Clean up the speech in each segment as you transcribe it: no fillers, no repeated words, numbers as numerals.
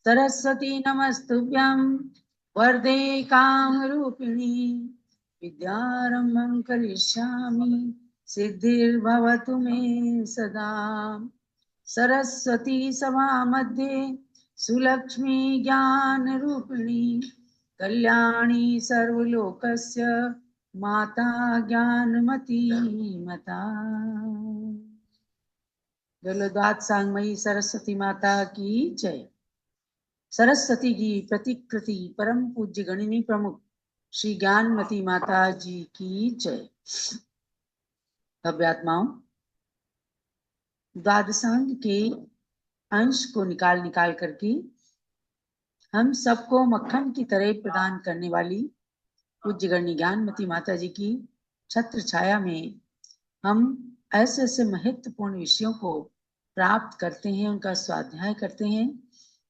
सरस्वती नमस्तुभ्यं वरदे कामरूपिणी विद्यारम्भं करिष्यामि सिद्धिर्भवतु मे सदा। सरस्वती सभा मध्ये सुलक्ष्मी ज्ञान रूपिणी कल्याणी सर्वलोकस्य माता ज्ञानमती माता। बोलो द्वाद सांगमयी सरस्वती माता की जय। सरस्वती की प्रतिकृति परम पूज्य गणिनी प्रमुख श्री ज्ञानमती माता जी की जय। भव्यात्माओं, द्वादशांग के अंश को निकाल निकाल करके हम सबको मक्खन की तरह प्रदान करने वाली पूज्य गणनी ज्ञानमती माता जी की छत्र छाया में हम ऐसे ऐसे महत्वपूर्ण विषयों को प्राप्त करते हैं, उनका स्वाध्याय करते हैं,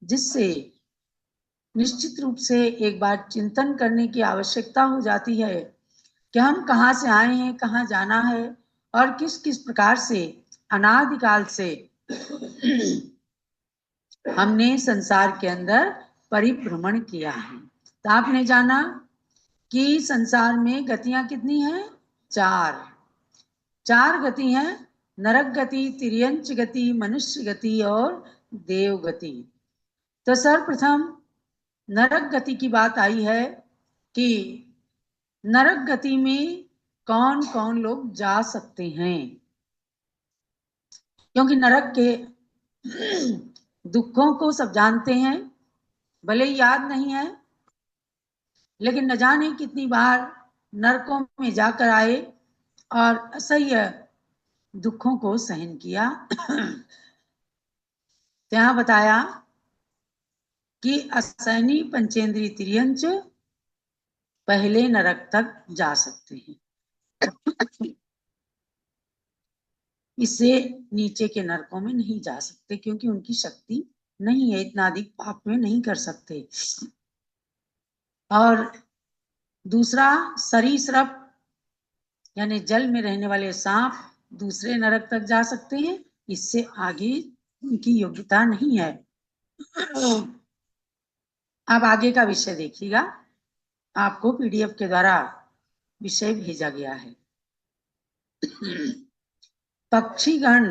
जिससे निश्चित रूप से एक बार चिंतन करने की आवश्यकता हो जाती है कि हम कहाँ से आए हैं, कहाँ जाना है और किस किस प्रकार से अनादिकाल से हमने संसार के अंदर परिभ्रमण किया है। तो आपने जाना कि संसार में गतियां कितनी हैं? चार गति हैं, नरक गति, तिर्यंच गति, मनुष्य गति और देव गति। तो सर्वप्रथम नरक गति की बात आई है कि नरक गति में कौन कौन लोग जा सकते हैं, क्योंकि नरक के दुखों को सब जानते हैं, भले ही याद नहीं है, लेकिन न जाने कितनी बार नरकों में जाकर आए और असह्य दुखों को सहन किया। यहाँ बताया कि असहनी पंचेंद्रीय तिर्यंच पहले नरक तक जा सकते हैं, इससे नीचे के नरकों में नहीं जा सकते, क्योंकि उनकी शक्ति नहीं है, इतना अधिक पाप में नहीं कर सकते। और दूसरा, सरीसृप यानी जल में रहने वाले सांप दूसरे नरक तक जा सकते हैं, इससे आगे उनकी योग्यता नहीं है। अब आगे का विषय देखिएगा, आपको पीडीएफ के द्वारा विषय भेजा गया है। पक्षीगण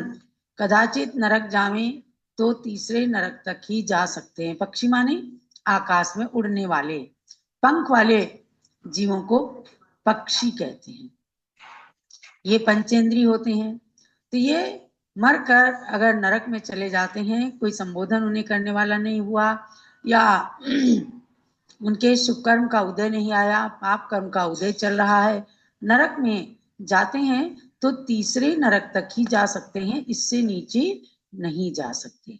कदाचित नरक जावे तो तीसरे नरक तक ही जा सकते हैं। पक्षी माने आकाश में उड़ने वाले, पंख वाले जीवों को पक्षी कहते हैं। ये पंचेंद्रिय होते हैं। तो ये मरकर अगर नरक में चले जाते हैं, कोई संबोधन उन्हें करने वाला नहीं हुआ, या उनके शुभ कर्म का उदय नहीं आया, पाप कर्म का उदय चल रहा है, नरक में जाते हैं तो तीसरे नरक तक ही जा सकते हैं, इससे नीचे नहीं जा सकते।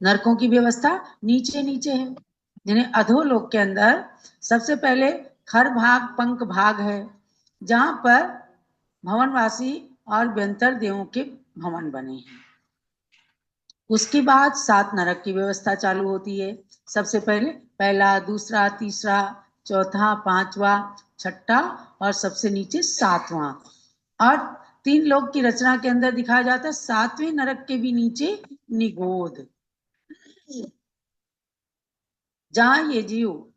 नरकों की व्यवस्था नीचे नीचे है, जिन्हें अधोलोक के अंदर सबसे पहले खर भाग, पंख भाग है, जहां पर भवनवासी और व्यंतर देवों के भवन बने हैं। उसके बाद 7 नरक की व्यवस्था चालू होती है। सबसे पहले पहला, दूसरा, तीसरा, चौथा, पांचवा, छठा और सबसे नीचे 7वां। और 3 लोक की रचना के अंदर दिखाया जाता है 7वें नरक के भी नीचे निगोध, जहां ये जीव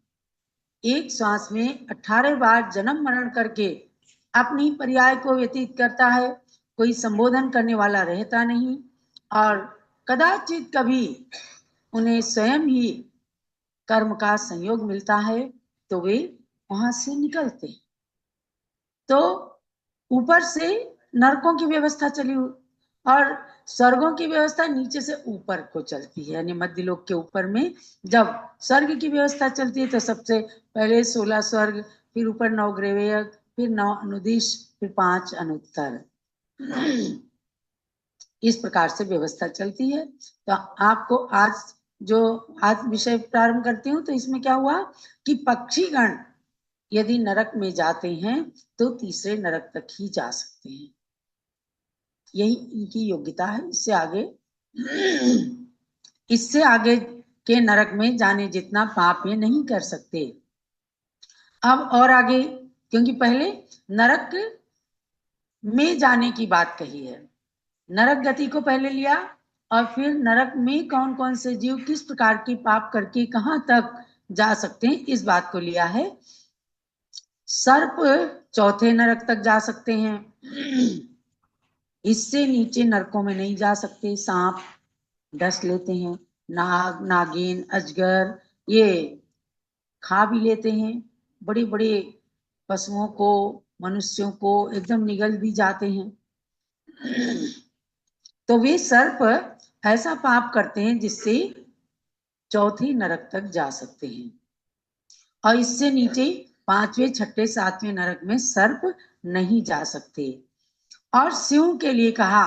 एक श्वास में 18 बार जन्म मरण करके अपनी पर्याय को व्यतीत करता है, कोई संबोधन करने वाला रहता नहीं, और कदाचित कभी उन्हें स्वयं ही कर्म का संयोग मिलता है तो वे वहां से निकलते। तो ऊपर से नरकों की व्यवस्था चली और स्वर्गों की व्यवस्था नीचे से ऊपर को चलती है, यानी मध्य लोक के ऊपर में जब स्वर्ग की व्यवस्था चलती है तो सबसे पहले 16 स्वर्ग, फिर ऊपर 9 ग्रेवयक, फिर 9 अनुदिश, फिर 5 अनुत्तर। इस प्रकार से व्यवस्था चलती है। तो आपको आज विषय प्रारंभ करती हूँ। तो इसमें क्या हुआ कि पक्षीगण यदि नरक में जाते हैं तो तीसरे नरक तक ही जा सकते हैं, यही इनकी योग्यता है। इससे आगे के नरक में जाने जितना पाप ये नहीं कर सकते। अब और आगे, क्योंकि पहले नरक में जाने की बात कही है, नरक गति को पहले लिया और फिर नरक में कौन कौन से जीव किस प्रकार की पाप करके कहाँ तक जा सकते हैं, इस बात को लिया है। सर्प चौथे नरक तक जा सकते हैं, इससे नीचे नरकों में नहीं जा सकते। सांप डस लेते हैं, नाग, नागिन, अजगर ये खा भी लेते हैं, बड़े बड़े पशुओं को, मनुष्यों को एकदम निगल भी जाते हैं। तो वे सर्प ऐसा पाप करते हैं जिससे चौथे नरक तक जा सकते हैं, और इससे नीचे पांचवें, छठे, सातवें नरक में सर्प नहीं जा सकते। और शिव के लिए कहा,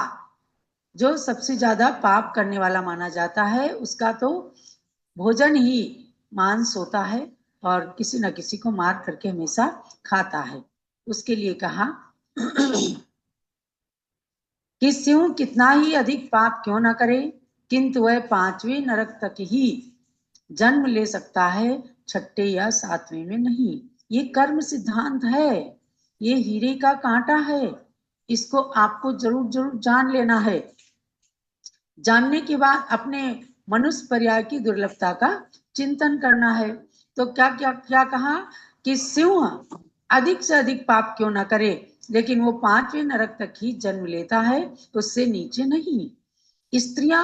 जो सबसे ज्यादा पाप करने वाला माना जाता है, उसका तो भोजन ही मांस होता है और किसी न किसी को मार करके हमेशा खाता है। उसके लिए कहा कि शिव कितना ही अधिक पाप क्यों ना करे, किंतु वह पांचवें नरक तक ही जन्म ले सकता है, छठे या सातवें में नहीं। ये कर्म सिद्धांत है, ये हीरे का कांटा है, इसको आपको जरूर जरूर जान लेना है। जानने के बाद अपने मनुष्य पर्याय की दुर्लभता का चिंतन करना है। तो क्या क्या क्या कहा कि सिंह अधिक से अधिक पाप क्यों ना करे, लेकिन वो पांचवें नरक तक ही जन्म लेता है, उससे नीचे नहीं। स्त्रियां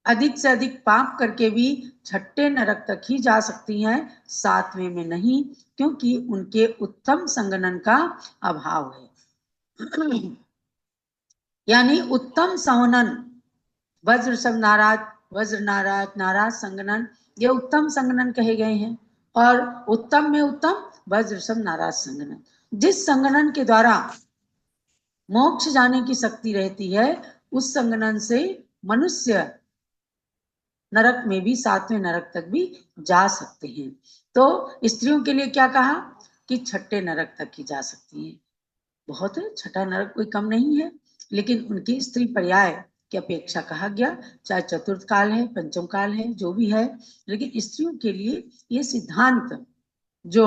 अधिक से अधिक पाप करके भी छठे नरक तक ही जा सकती हैं, सातवें में नहीं, क्योंकि उनके उत्तम संगनन का अभाव है। यानी उत्तम संगनन, वज्र सब नाराज, वज्र नाराज, नाराज संगनन, ये उत्तम संगनन कहे गए हैं। और उत्तम में उत्तम वज्र सब नाराज संगनन, जिस संगनन के द्वारा मोक्ष जाने की शक्ति रहती है, उस संगनन से मनुष्य नरक में भी, सातवें नरक तक भी जा सकते हैं। तो स्त्रियों के लिए क्या कहा कि छठे नरक तक ही जा सकती हैं। बहुत है, छठा नरक कोई कम नहीं है, लेकिन उनकी स्त्री पर्याय की अपेक्षा कहा गया, चाहे चतुर्थ काल है, पंचम काल है, जो भी है, लेकिन स्त्रियों के लिए ये सिद्धांत जो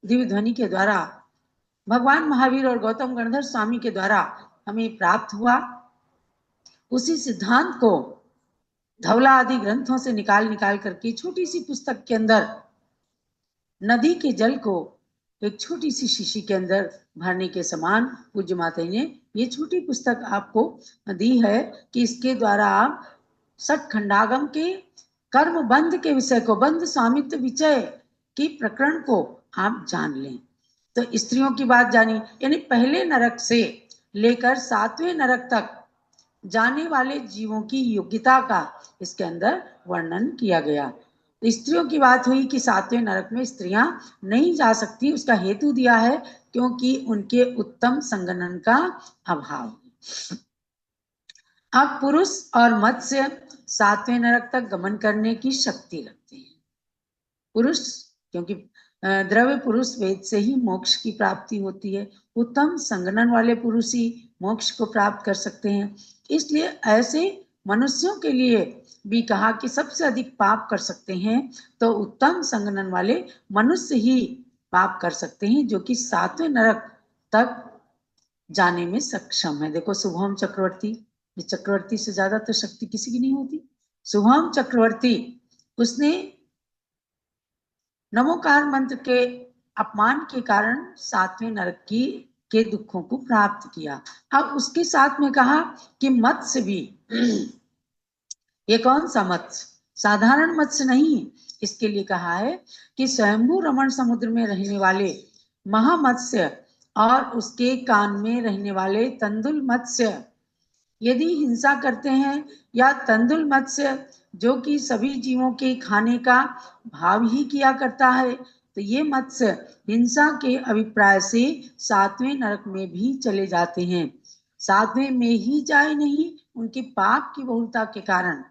दिव्य ध्वनि के द्वारा भगवान महावीर और गौतम गणधर स्वामी के द्वारा हमें प्राप्त हुआ, उसी सिद्धांत को धवला आदि ग्रंथों से निकाल निकाल करके छोटी सी पुस्तक के अंदर, नदी के जल को एक छोटी सी शीशी के अंदर भरने के समान पूज्य माता ने ये छोटी पुस्तक आपको दी है कि इसके द्वारा आप सठ खंडागम के कर्म बंध के विषय को, बंध स्वामित्व विषय की प्रकरण को आप जान लें। तो स्त्रियों की बात जानी, यानी पहले नरक से लेकर सातवें नरक तक जाने वाले जीवों की योग्यता का इसके अंदर वर्णन किया गया। तो स्त्रियों की बात हुई कि सातवें नरक में स्त्रियां नहीं जा सकती, उसका हेतु दिया है क्योंकि उनके उत्तम संगनन का अभाव। अब पुरुष और मत्स्य सातवें नरक तक गमन करने की शक्ति रखते हैं। पुरुष, क्योंकि द्रव्य पुरुष वेद से ही मोक्ष की प्राप्ति होती है, उत्तम संगनन वाले पुरुष ही मोक्ष को प्राप्त कर सकते हैं। इसलिए ऐसे मनुष्यों के लिए भी कहा कि सबसे अधिक पाप कर सकते हैं तो उत्तम संगनन वाले मनुष्य ही पाप कर सकते हैं, जो कि सातवें नरक तक जाने में सक्षम है। देखो शुभम चक्रवर्ती, चक्रवर्ती से ज्यादा तो शक्ति किसी की नहीं होती। शुभम चक्रवर्ती, उसने नमोकार मंत्र के अपमान के कारण सातवें नरक की के दुखों को प्राप्त किया। अब उसके साथ में कहा कि मत्स्य भी, ये कौन सा मत्स्य, साधारण मत्स्य नहीं, इसके लिए कहा है कि स्वयंभू रमण समुद्र में रहने वाले महामत्स्य और उसके कान में रहने वाले तंदुल मत्स्य यदि हिंसा करते हैं, या तंदुल मत्स्य जो कि सभी जीवों के खाने का भाव ही किया करता है, तो ये मत्स्य हिंसा के अभिप्राय से सातवें नरक में भी चले जाते हैं। सातवें में ही जाए नहीं, उनके पाप की बहुलता के कारण।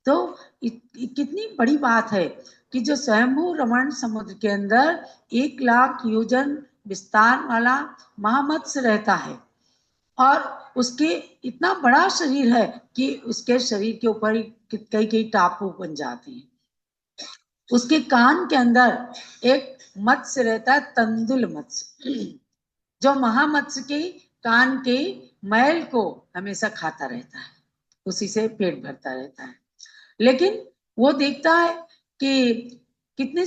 तो कितनी बड़ी बात है कि जो स्वयंभू रमण समुद्र के अंदर 1,00,000 योजन विस्तार वाला महामत्स्य रहता है, और उसके इतना बड़ा शरीर है कि उसके शरीर के ऊपर कई कई टापू बन जाते हैं। उसके कान के अंदर एक मत्स्य रहता है, तंदुल मत्स्य, जो महामत्स्य के कान के मैल को हमेशा खाता रहता है। उसी से पेट भरता रहता है। लेकिन वो देखता है कि कितनी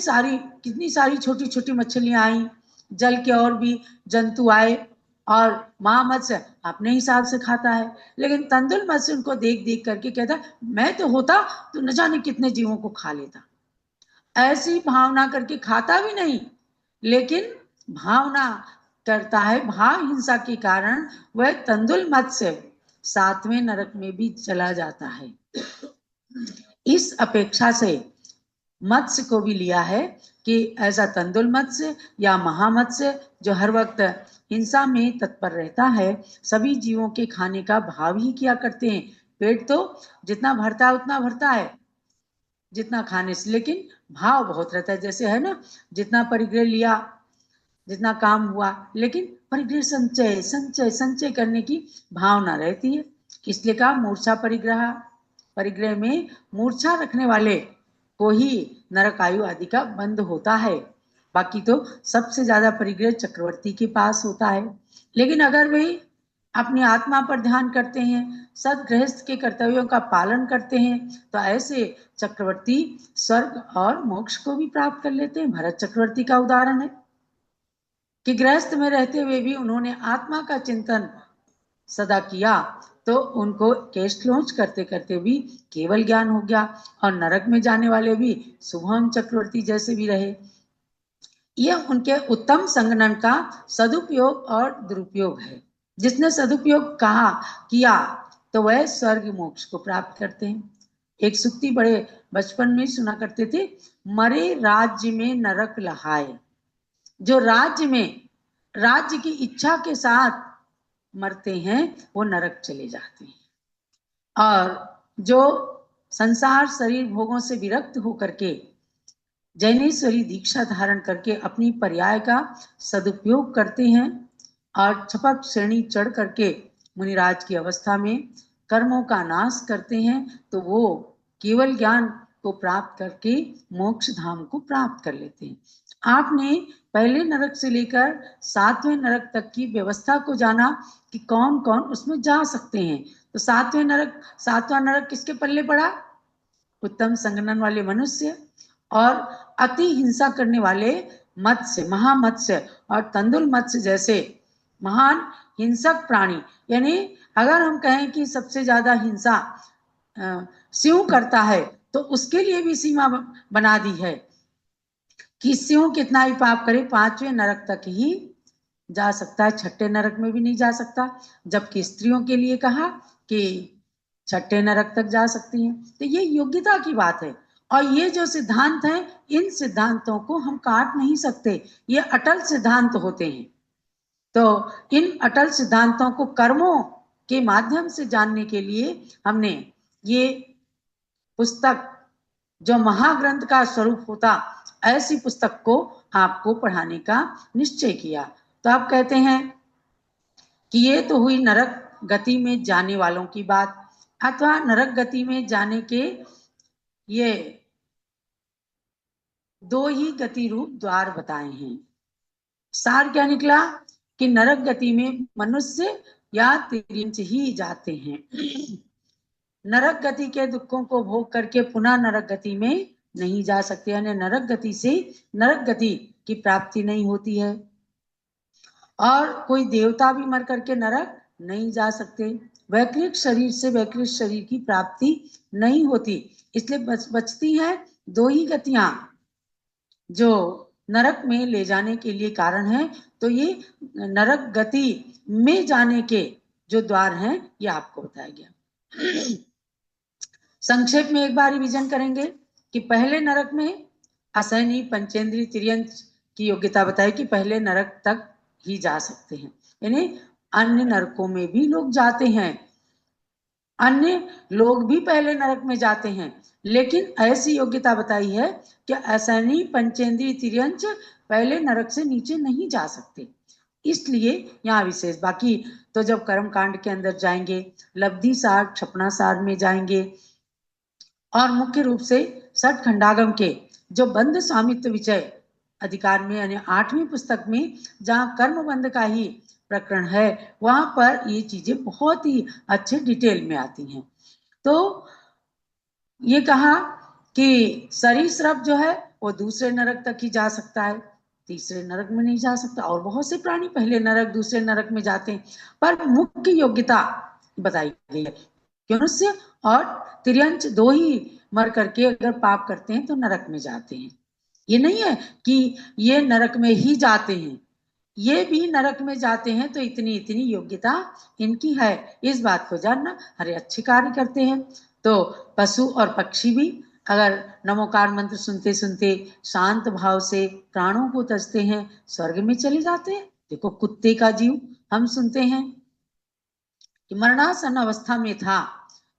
सारी छोटी छोटी मछलियां आई, जल के और भी जंतु आए, और महामत्स्य अपने हिसाब से खाता है। लेकिन तंदुल मत्स्य उनको देख देख करके कहता है, मैं तो होता तो न जाने कितने जीवों को खा लेता। ऐसी भावना करके खाता भी नहीं, लेकिन भावना करता है। भाव हिंसा के कारण वह तंदुल मत्स्य 7वें नरक में भी चला जाता है। इस अपेक्षा से मत्स्य को भी लिया है कि ऐसा तंदुल मत्स्य या महामत्स्य जो हर वक्त हिंसा में तत्पर रहता है, सभी जीवों के खाने का भाव ही किया करते हैं। पेट तो जितना भरता है उतना भरता है, जितना खाने से, लेकिन भाव बहुत रहता है। जैसे है ना, जितना परिग्रह लिया, जितना काम हुआ, लेकिन परिग्रह संचय संचय संचय करने की भावना रहती है। इसलिए कहा मूर्छा परिग्रह, परिग्रह में मूर्छा रखने वाले को ही नरक आयु आदि का बंद होता है। बाकी तो सबसे ज्यादा परिग्रह चक्रवर्ती के पास होता है। लेकिन अगर वे अपनी आत्मा पर ध्यान करते हैं, सदगृहस्थ के कर्तव्यों का पालन करते हैं, तो ऐसे चक्रवर्ती स्वर्ग और मोक्ष को भी प्राप्त कर लेते हैं। भरत चक्रवर्ती का उदाहरण है कि गृहस्थ में रहते हुए भी उन्होंने आत्मा का चिंतन सदा किया, तो उनको केशलोच करते करते भी केवल ज्ञान हो गया, और नरक में जाने वाले भी शुभम चक्रवर्ती जैसे भी रहे। यह उनके उत्तम संगठन का सदुपयोग और दुरुपयोग है। जिसने सदुपयोग कहा किया तो वह स्वर्ग मोक्ष को प्राप्त करते हैं। एक सुक्ति बड़े बचपन में सुना करते थे, मरे राज्य में नरक लहाए। जो राज्य में राज्य की इच्छा के साथ मरते हैं वो नरक चले जाते हैं, और जो संसार शरीर भोगों से विरक्त होकर के जैनेश्वरी दीक्षा धारण करके अपनी पर्याय का सदुपयोग करते हैं और छपक श्रेणी चढ़ करके मुनिराज की अवस्था में कर्मों का नाश करते हैं, तो वो केवल ज्ञान को प्राप्त करके मोक्ष धाम को प्राप्त कर लेते हैं। आपने पहले नरक से लेकर 7वें नरक तक की व्यवस्था को जाना कि कौन कौन उसमें जा सकते हैं। तो 7वां नरक किसके पल्ले पड़ा? उत्तम संगठन वाले मनुष्य और अति हिंसा करने वाले मत्स्य, महामत्स्य और तंदुल मत्स्य जैसे महान हिंसक प्राणी। यानी अगर हम कहें कि सबसे ज्यादा हिंसा सिंह करता है, तो उसके लिए भी सीमा बना दी है कि सिंह कितना भी पाप करे 5वें नरक तक ही जा सकता है, 6ठे नरक में भी नहीं जा सकता। जबकि स्त्रियों के लिए कहा कि 6ठे नरक तक जा सकती हैं। तो ये योग्यता की बात है, और ये जो सिद्धांत है, इन सिद्धांतों को हम काट नहीं सकते। ये अटल सिद्धांत होते हैं। तो इन अटल सिद्धांतों को कर्मों के माध्यम से जानने के लिए हमने ये पुस्तक, जो महाग्रंथ का स्वरूप होता, ऐसी पुस्तक को आपको पढ़ाने का निश्चय किया। तो आप कहते हैं कि ये तो हुई नरक गति में जाने वालों की बात, अथवा नरक गति में जाने के ये 2 ही गति रूप द्वार बताए हैं। सार क्या निकला कि नरक गति में मनुष्य या तिर्यंच ही जाते हैं। नरक गति के दुखों को भोग करके पुनः नरक गति में नहीं जा सकते, यानी नरक गति से नरक गति की प्राप्ति नहीं होती है। और कोई देवता भी मर करके नरक नहीं जा सकते। वैकृत शरीर से वैकृत शरीर की प्राप्ति नहीं होती। इसलिए बचती हैं 2 ही गतियां जो नरक में ले जाने के लिए कारण है। तो ये नरक गति में जाने के जो द्वार हैं, ये आपको बताया गया। संक्षेप में एक बार रिवीजन करेंगे कि पहले नरक में असहनी पंचेंद्रीय तिर्यंच की योग्यता बताई कि पहले नरक तक ही जा सकते हैं, यानी अन्य नरकों में भी लोग जाते हैं, अन्य लोग भी पहले नरक में जाते हैं, लेकिन ऐसी योग्यता बताई है कि असहनी पंचेंद्रीय तिर्यंच पहले नरक से नीचे नहीं जा सकते। इसलिए यहाँ विशेष, बाकी तो जब कर्म कांड के अंदर जाएंगे, लब्धि सार छपना सार में जाएंगे, और मुख्य रूप से सठ खंडागम के जो बंध स्वामित्व विषय अधिकार में, यानी 8वीं पुस्तक में जहाँ कर्म बंध का ही प्रकरण है, वहां पर ये चीजें बहुत ही अच्छे डिटेल में आती हैं। तो ये कहा कि सरीसृप जो है वो दूसरे नरक तक ही जा सकता है, तीसरे नरक में नहीं जा सकता। और बहुत से प्राणी पहले नरक दूसरे नरक में जाते हैं, पर मुख्य योग्यता बताई गई है कि मनुष्य और तिर्यंच दो ही मर करके अगर पाप करते हैं तो नरक में जाते हैं। ये नहीं है कि ये नरक में ही जाते हैं, ये भी नरक में जाते हैं, तो इतनी इतनी योग्यता इनकी है, इस बात को जानना। अरे अच्छे कार्य करते हैं तो पशु और पक्षी भी अगर नमोकार मंत्र सुनते सुनते शांत भाव से प्राणों को तजते हैं, स्वर्ग में चले जाते हैं। देखो कुत्ते का जीव हम सुनते हैं कि मरणासन अवस्था में था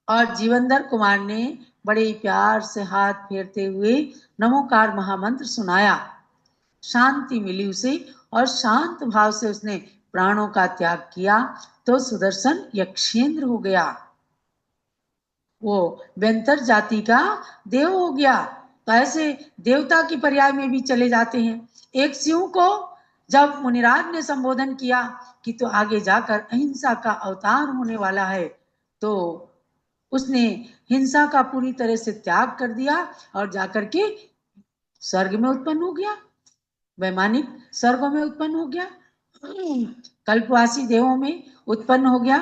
और जीवनधर कुमार ने बड़े प्यार से हाथ फेरते हुए नमोकार महामंत्र सुनाया, शांति मिली उसे और शांत भाव से उसने प्राणों का त्याग किया तो सुदर्शन यक्षेंद्र हो गया, वो व्यंतर जाति का देव हो गया। तो ऐसे देवता की पर्याय में भी चले जाते हैं। एक शिव को जब मुनिराज ने संबोधन किया कि तो आगे जाकर अहिंसा का अवतार होने वाला है, तो उसने हिंसा का पूरी तरह से त्याग कर दिया और जाकर के स्वर्ग में उत्पन्न हो गया, वैमानिक स्वर्गों में उत्पन्न हो गया, कल्पवासी देवों में उत्पन्न हो गया।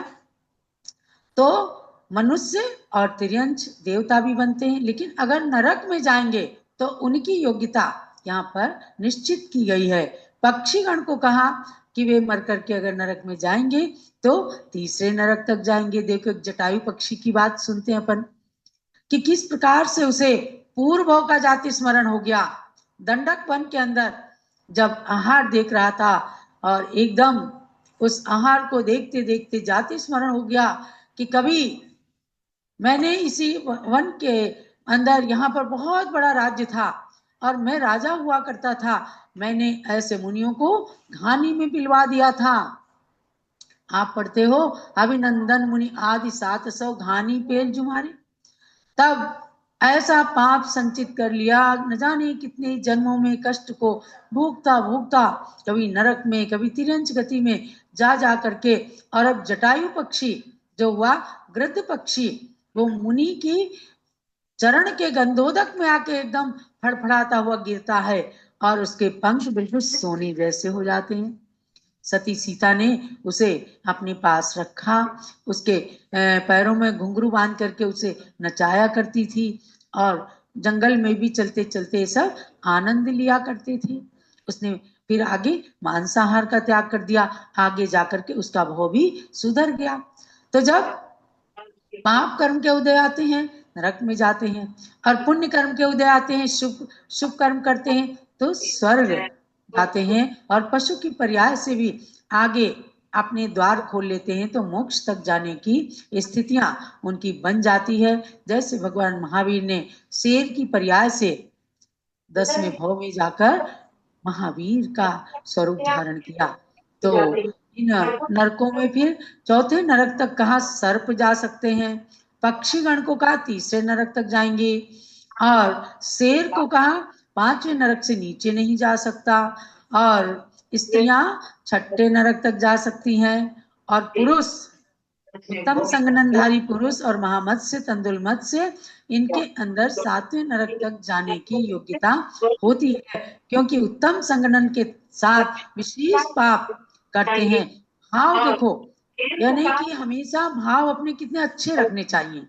तो मनुष्य और तिर्यंच देवता भी बनते हैं, लेकिन अगर नरक में जाएंगे तो उनकी योग्यता यहाँ पर निश्चित की गई है। पक्षीगण को कहा कि वे मर करके अगर नरक में जाएंगे तो तीसरे नरक तक जाएंगे। देखो जटायु पक्षी की बात सुनते हैं अपन कि किस प्रकार से उसे पूर्व भाव का जाति स्मरण हो गया। दंडक वन के अंदर जब आहार देख रहा था और एकदम उस आहार को देखते देखते जाति स्मरण हो गया कि कभी मैंने इसी वन के अंदर यहाँ पर बहुत बड़ा राज्य था और मैं राजा हुआ करता था, मैंने ऐसे मुनियों को घानी में पिलवा दिया था। आप पढ़ते हो अभिनंदन मुनि आदि 700 घानी पेल जुमारे। तब ऐसा पाप संचित कर लिया, न जाने कितने जन्मों में कष्ट को भोगता भोगता कभी नरक में कभी तिरंच गति में जा जा करके, और अब जटायु पक्षी जो हुआ गृद्ध पक्षी, वो मुनि की चरण के गंधोदक में आके एकदम फड़फड़ाता हुआ गिरता है और उसके पंख बिल्कुल सोने जैसे हो जाते हैं। सती सीता ने उसे अपने पास रखा, उसके पैरों में घुंघरू बांध करके उसे नचाया करती थी और जंगल में भी चलते चलते सब आनंद लिया करते थे। उसने फिर आगे मांसाहार का त्याग कर दिया, आगे जाकर के उसका भाव भी सुधर गया। तो जब पाप कर्म के उदय आते हैं नरक में जाते हैं, और पुण्य कर्म के उदय आते हैं शुभ कर्म करते हैं तो स्वर्ग जाते हैं, और पशु की पर्याय से भी आगे अपने द्वार खोल लेते हैं तो मोक्ष तक जाने की स्थितियां उनकी बन जाती है। जैसे भगवान महावीर ने शेर की पर्याय से 10वें भाव में जाकर महावीर का स्वरूप धारण किया। तो इन नरकों में फिर चौथे नरक तक कहा सर्प जा सकते हैं, पक्षीगण को कहा तीसरे नरक तक जाएंगे, और शेर को कहा 5वें नरक से नीचे नहीं जा सकता, और स्त्रियां 6ठे नरक तक जा सकती हैं, और पुरुष उत्तम संगननधारी पुरुष और महामत्स्य तंदुल मत्स्य इनके अंदर 7वें नरक तक जाने की योग्यता होती है, क्योंकि उत्तम संगनन के साथ विशेष पाप करते हैं। भाव देखो, यानी कि हमेशा भाव अपने कितने अच्छे रखने चाहिए,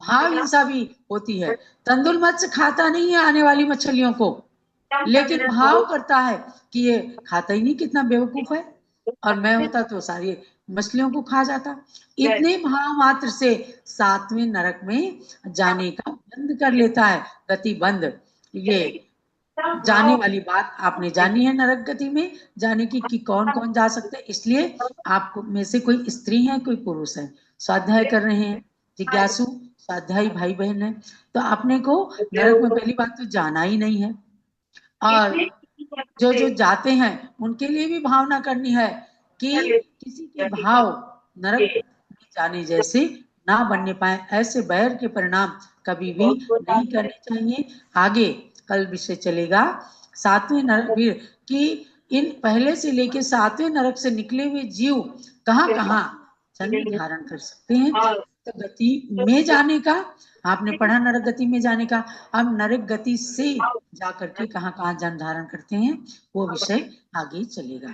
भाव हिंसा भी होती है। तंदुल मत्स्य खाता नहीं है आने वाली मछलियों को, लेकिन भाव करता है कि ये खाता ही नहीं, कितना बेवकूफ है, और मैं होता तो सारी मछलियों को खा जाता। इतने भाव मात्र से 7वें नरक में जाने का बंद कर लेता है, गति बंद। ये जाने वाली बात आपने जानी है नरक गति में जाने की कि कौन कौन जा सकते हैं। इसलिए आपको में से कोई स्त्री है कोई पुरुष है, स्वाध्याय कर रहे हैं, जिज्ञासु स्वाध्यायी भाई बहन है, तो आपने को नरक में पहली बात तो जाना ही नहीं है, और जो जो जाते हैं उनके लिए भी भावना करनी है कि किसी के भाव नरक में जाने जैसे ना बनने पाए, ऐसे बैर के परिणाम कभी भी नहीं करने चाहिए। आगे कल विषय चलेगा 7वें नरक कि इन पहले से लेके 7वें नरक से निकले हुए जीव कहाँ कहाँ जन्म धारण कर सकते हैं। गति में जाने का, आपने पढ़ा नरक गति में जाने का। अब नरक गति से जाकर के कहाँ कहाँ जन्म धारण करते हैं वो विषय आगे चलेगा।